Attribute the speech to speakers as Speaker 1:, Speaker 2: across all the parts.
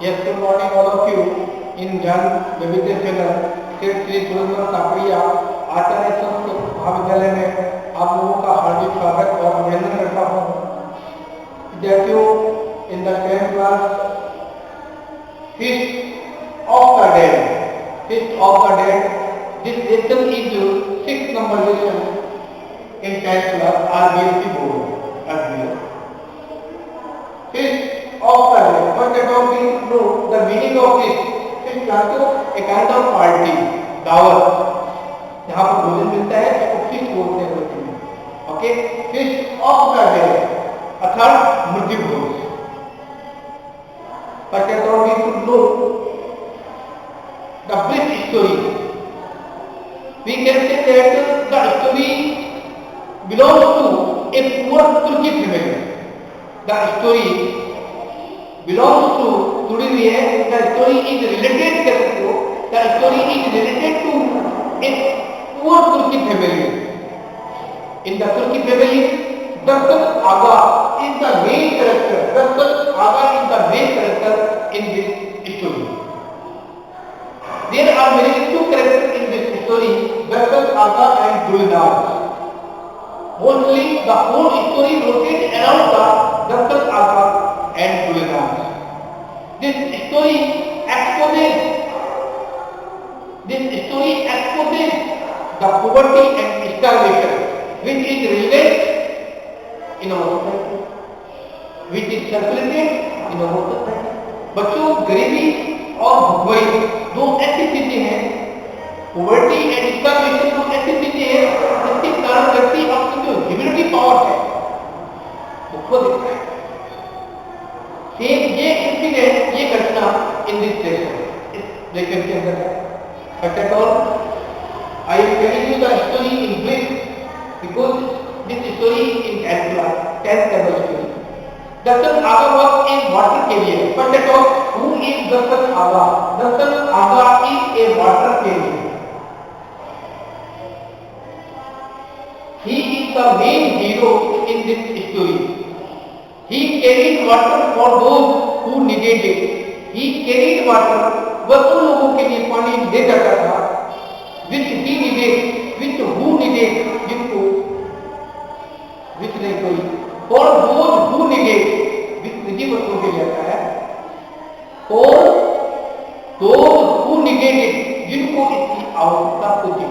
Speaker 1: Yes, good morning all of you. In Jan वैविध्य channel से श्री सुरेंद्र काकड़िया आचार्य संस्कृत महाविद्यालय में आप लोगों का हार्दिक स्वागत और अभिनंदन करता हूँ। विद्यार्थियों, in the 10th class Feast of the Dead. Feast of the Dead. This lesson is 6th number lesson in 10th class RBSc board. Feast of the Dead. First of all, we know the meaning of feast. Feast जानते हो, a kind of party, दावत, जहाँ पर भोजन मिलता है, उसको feast बोलते हैं हिंदी में. Okay, feast of the dead, अर्थात मृत्यु भोज. First of all, we should know the brief story. We can say that the story belongs to a poor Turkic family. The story belongs to today we have the story is related to the story is related to a poor Turkic family. In the Turkic family, Dastat Aga is the main character. Dastat Aga is the main character in this story. There are many two characters in this story, Dastat Aga and Gulnaz. Mostly the whole story rotates around the Dastat Aga and Gulnaz. This story exposes the poverty and starvation which is relevant in our society, which is circulated in our society. बच्चों, गरीबी और भुखमरी दो ऐसी चीजें हैं, poverty and starvation दो ऐसी चीजें हैं जिसके कारण व्यक्ति अपनी जो ह्यूमैनिटी पावर है वो खो देता है. सेम ये इंसिडेंट, ये घटना इन दिस लेसन, इस लेसन के अंदर है. But at all, I am telling you the story in brief because this story in 10th level story. Dastat Aga was a water carrier. But at all, who is Dastat Aga? Dastat Aga is a water carrier. He is the main hero in this story. He carried water for those who needed it. He carried water, वह उन लोगों के लिए पानी ले जाता था, which he needed, which who needed, जिनको, which नहीं कोई, for those who needed, which निजी वस्तुओं के लिए आता है, for those who needed it, जिनको इसकी आवश्यकता होती थी.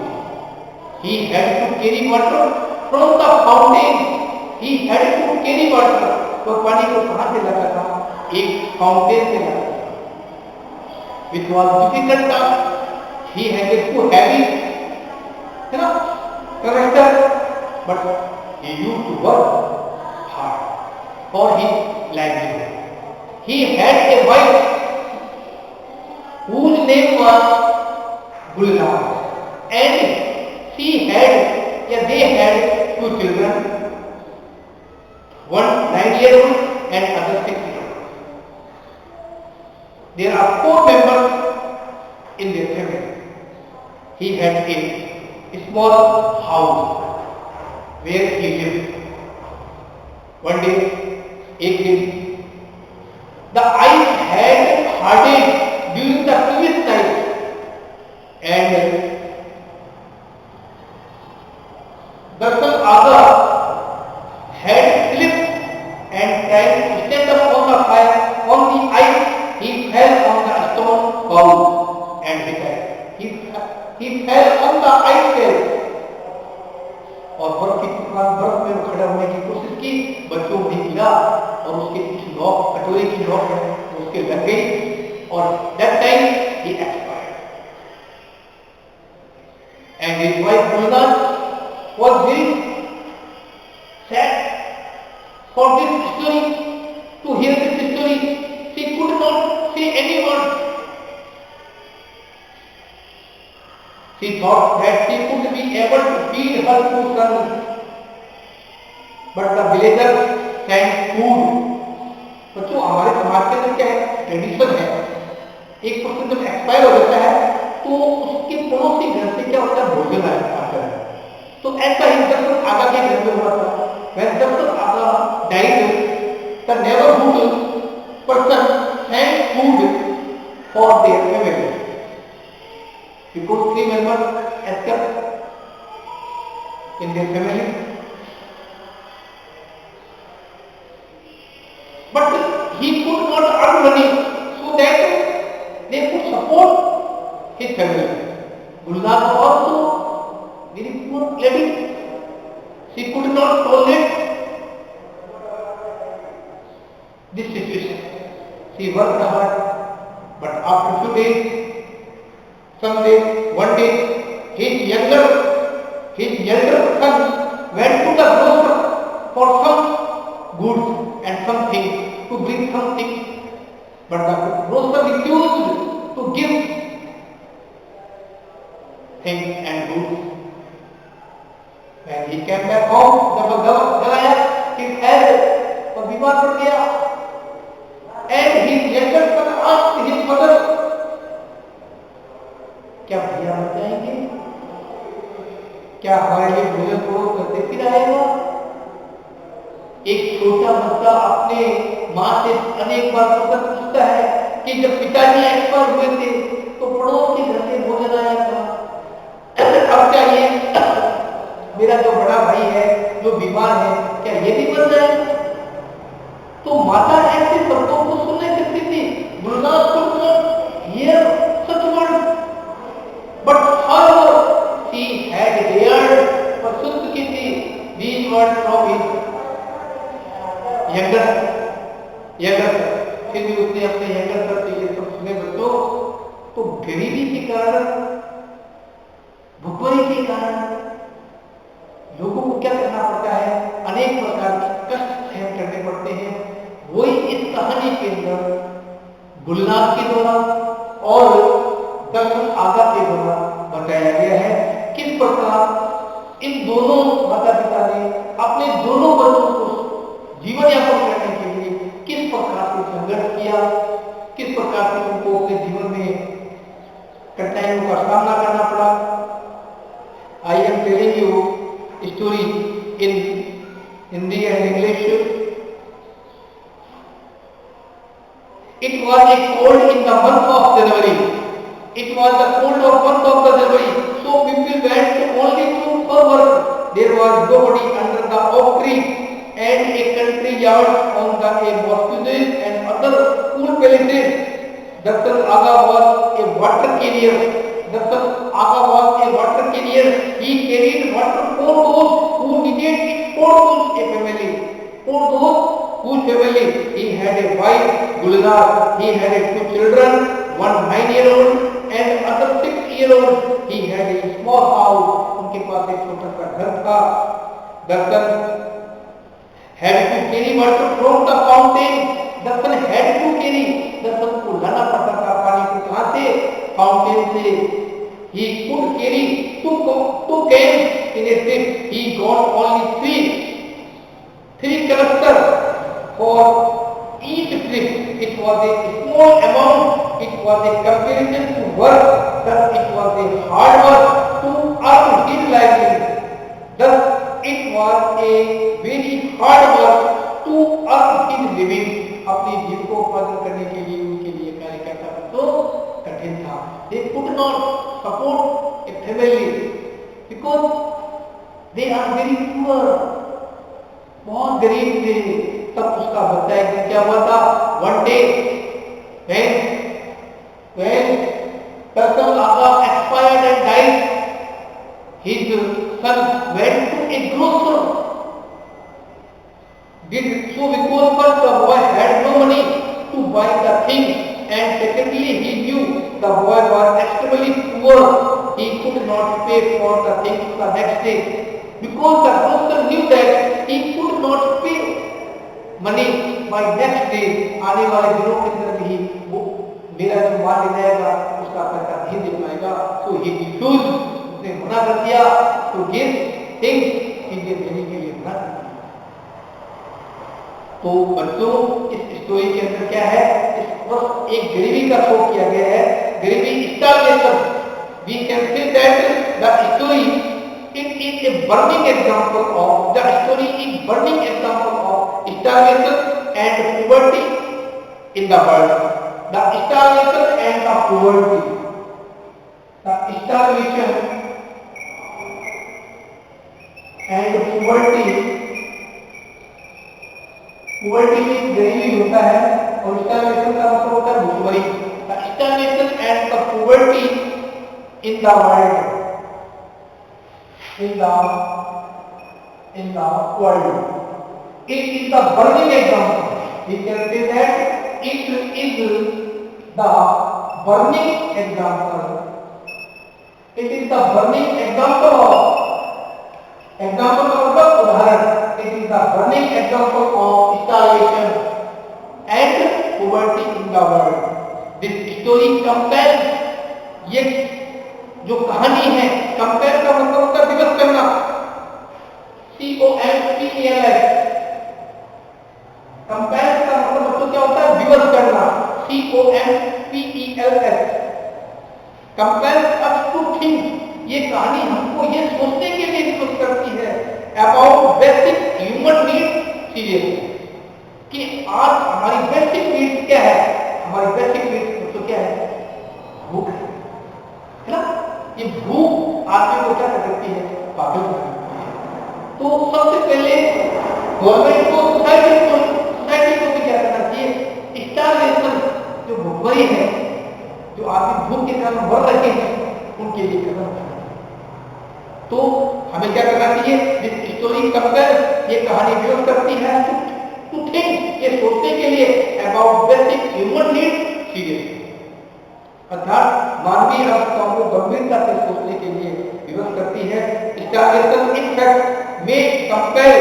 Speaker 1: He had to carry water from the fountain. He had to carry water. तो पानी को कहाँ से लाता था? एक फाउंटेन से लाता था. Which was difficult task. He had to heavy, character, but he used to work hard for his livelihood. He had a wife whose name was Gulnaz, and they had two children. One 9-year-old and other 6-year-old. There are 4 members in their family. He had a small house where he lived. One day, एक दिन, the ice had hardened during the previous night, and Dastat Aga had slipped and trying to stand up on the fire, on the ice, he fell on the stone bowl and he died. He fell on the ice cave. और बर्फ की टुकड़ा बर्फ में खड़ा होने की कोशिश की, बच्चों में गिरा और उसके कुछ नोक, कटोरे की नोक है उसके लग गई और that time he expired. And his wife Gulnaz was very sad for this story, to hear this story. She could not say any word. She thought that she could be able to feed her 2 sons, but the villagers sent food. बच्चों, हमारे समाज के अंदर क्या है, tradition है, एक person जब एक्सपायर हो जाता है तो उसके पड़ोसी घर से क्या होता है, भोजन आता है. तो ऐसा ही दस्तत आगा के घर में हुआ था. When Dastat Aga died, the neighborhood person sent food for their family, because 3 members escaped in their family. But he could not earn money so that they could support his family. Gulnaz was also very poor lady. She could not tolerate this situation. She worked hard, but after few days, one day, his younger son went to the grocer for some goods and something, to bring something, but the grocer refused to give things and goods. When he came back home, जब गया his health तो बीमार पड़ गया, and his younger son asked his mother, क्या भैया मर जाएंगे? क्या हमारे लिए भोजन परोस कर देती रहेगा? एक छोटा बच्चा अपने माँ से अनेक बार पूछता है कि जब पिताजी एक्सपायर हुए थे तो पड़ोस के घर से भोजन आया था, अब क्या ये मेरा जो बड़ा भाई है जो बीमार है क्या ये भी बन जाएगा? तो माता ऐसे शब्दों को सुन नहीं सकती थी. Gulnaz could not hear such words, but however she had heard और सुन चुकी थी these words from his younger फिर भी उसने अपने younger से ये सब सुने. बच्चों, तो गरीबी के कारण, भुखमरी के कारण लोगों को क्या करना पड़ता है? अनेक प्रकार के कष्ट सहन करने पड़ते हैं. वही इस कहानी के अंदर गुलनाज के द्वारा और दर्शन आगा के द्वारा बताया गया है किस प्रकार इन दोनों माता पिता ने अपने दोनों बच्चों को जीवन यापन करने के लिए किस प्रकार से संघर्ष किया, किस प्रकार से उनको अपने जीवन में कठिनाइयों का सामना करना पड़ा. I am telling you story in Hindi and English. It was a cold in the month of January. It was the cold of month of the January. So people went only to for work. There was nobody under the oak tree and a country yard on the mosquitoes and other cool places. Dr. Aga was a water carrier. Dr. Aga was a water carrier. He carried water for those who needed it, for those a family, for those whose family. He had a wife, Gulnaz. He had 2 children, one 9-year-old and other 6-year-old. He had a small house. उनके पास एक छोटा सा घर था. Dr. had to carry water from the fountain. Dr. had to carry. Dr. को लाना पड़ता था पानी को कहाँ से? Fountain से. He could carry 2 cans in a trip. He got only 3 canisters for each trip. It was a small amount. It was a comparison to work. Thus it was a hard work to earn his livelihood. Thus it was a very hard work to earn his living. अपनी जीविकोपार्जन करने के लिए उनके लिए कार्य करना तो कठिन था. They could not support a family because they are very poor. बहुत गरीब थे. तब उसका बच्चा एक दिन क्या हुआ था? One day when Dr. Aga expired and died, his son went to a grocer. So because first the boy had no money to buy the things, and secondly he knew the boy was extremely poor. He could not pay for the things the next day. Because the grocer knew that he could not pay money by next day. आने वाले दिनों के अंदर भी वो मेरा जो माल ले जाएगा उसका पैसा नहीं दे पाएगा. So he refused. उसने मना कर दिया to give things. चीजें देने के लिए मना कर दिया. तो बच्चों, इस स्टोरी के अंदर क्या है? इस बस एक गरीबी का शो किया गया है. गरीबी starvation. We can say that the story it is a burning example of starvation and poverty in the world. the starvation and the poverty. The starvation and poverty, poverty में गरीबी होता है और starvation का मतलब होता है भूखमरी. The starvation and the poverty in the world, in the world. It is the burning example. We can say that it is the burning example. It is the burning example of, example का मतलब उदाहरण. It is the burning example of starvation and poverty in the world. This story compares, ये जो कहानी है, compare का मतलब होता है विवश करना. COMPARES. कंपेयर का मतलब तो क्या होता है विवश करना. COMPERS. Compare us to think. ये कहानी हमको ये सोचने के लिए विवश करती है about basic human needs seriously, कि आज हमारी बेसिक नीड्स क्या है. हमारी बेसिक नीड्स तो क्या है, भूख है ना. ये भूख आदमी को क्या कर सकती है, पागल कर सकती है. तो सबसे पहले गवर्नमेंट को, सोसाइटी को भी क्या करना चाहिए, स्टारवेशन जो भूखमरी है, जो आदमी भूख के कारण मर रहे हैं, उनके लिए करना चाहिए. तो हमें क्या करना चाहिए, दिस स्टोरी कंपेयर, ये कहानी विवश करती है टू थिंक, ये सोचने के लिए about basic human needs seriously, अर्थात मानवीय आवश्यकताओं को गंभीरता से सोचने के लिए विवश करती है. Starvation in fact may compel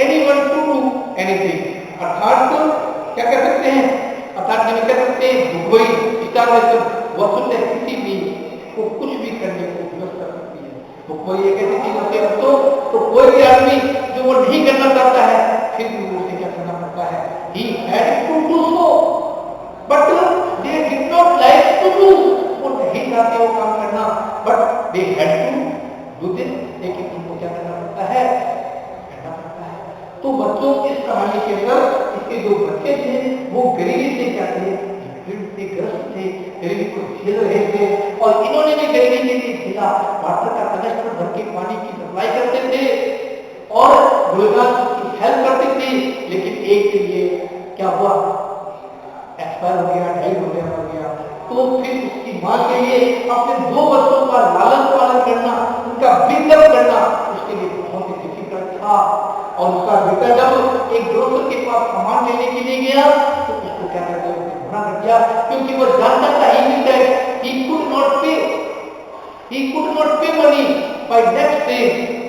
Speaker 1: anyone to do anything. अर्थात क्या कह सकते हैं, अर्थात हम कह सकते हैं भूखमरी, स्टारवेशन वस्तुतः किसी भी को कुछ भी करने को विवश कर सकती है. भूखमरी एक ऐसी चीज होती है तो कोई भी आदमी जो वो नहीं करना चाहता है, फिर भी उसे क्या करना पड़ता है. He had to do so, but they did not like to do. वो नहीं चाहते वो काम करना, but they had to do this. लेकिन उनको क्या करना पड़ता है, करना पड़ता है. तो बच्चों इस कहानी के अंदर इसके जो बच्चे थे वो गरीबी से क्या थे, से ग्रस्त थे, गरीबी को झेल रहे थे, और इन्होंने भी गरीबी के लिए झेला. वाटर का कनेक्शन भर के पानी की सप्लाई करते थे और गुलगान की हेल्प करते थे. लेकिन एक के लिए क्या हुआ, एक्सपायर हो गया, ढाई हो गया, मर गया. तो फिर उसकी मां के लिए अपने 2 बच्चों का लालन पालन करना, उनका बिल्डअप करना, उसके लिए बहुत ही डिफिकल्ट था. और उसका बेटा जब एक ग्रोसर के पास सामान लेने के लिए गया तो उसको क्या कहते हैं, मना कर दिया, क्योंकि वो जानता था he could not pay money by next day.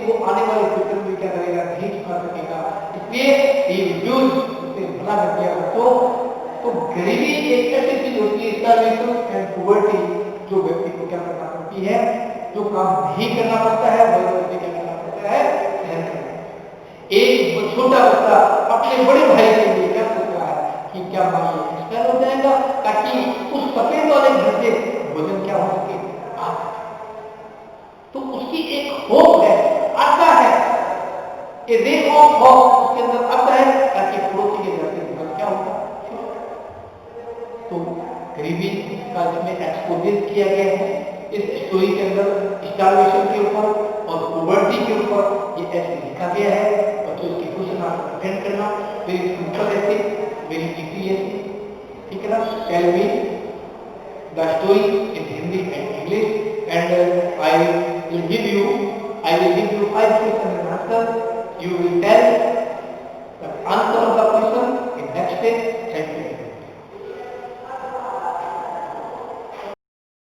Speaker 1: वो आने वाले फ्यूचर में क्या करेगा, नहीं चुका सकेगा, इसलिए he refused, उसे मना कर दिया. तो गरीबी एक ऐसी चीज होती है, स्टारवेशन एंड पॉवर्टी, जो व्यक्ति को क्या करना पड़ती है, जो काम नहीं करना पड़ता है वो व्यक्ति क्या करना पड़ता है, सहन करना. एक छोटा बच्चा अपने बड़े भाई के लिए क्या सोच रहा है कि क्या भाई एक्सपायर हो जाएगा, ताकि उस सफेद वाले घर से भोजन क्या हो सके, आ सके. तो उसकी एक होप है, आशा है, ए रे ऑफ होप उसके अंदर आता है, ताकि पड़ोसी के घर से भोजन क्या होगा. तो गरीबी का जिसमें एक्सपोज किया गया है इस स्टोरी के अंदर, स्टारवेशन के ऊपर और पॉवर्टी के ऊपर, ये ऐसे लिखा गया है. बच्चों इसकी क्वेश्चन आप अटेंड करना, वेरी सिंपल ऐसे, वेरी इजी ऐसे, ठीक है ना. Tell me the story in Hindi and English, and I will give you 5 questions and answer.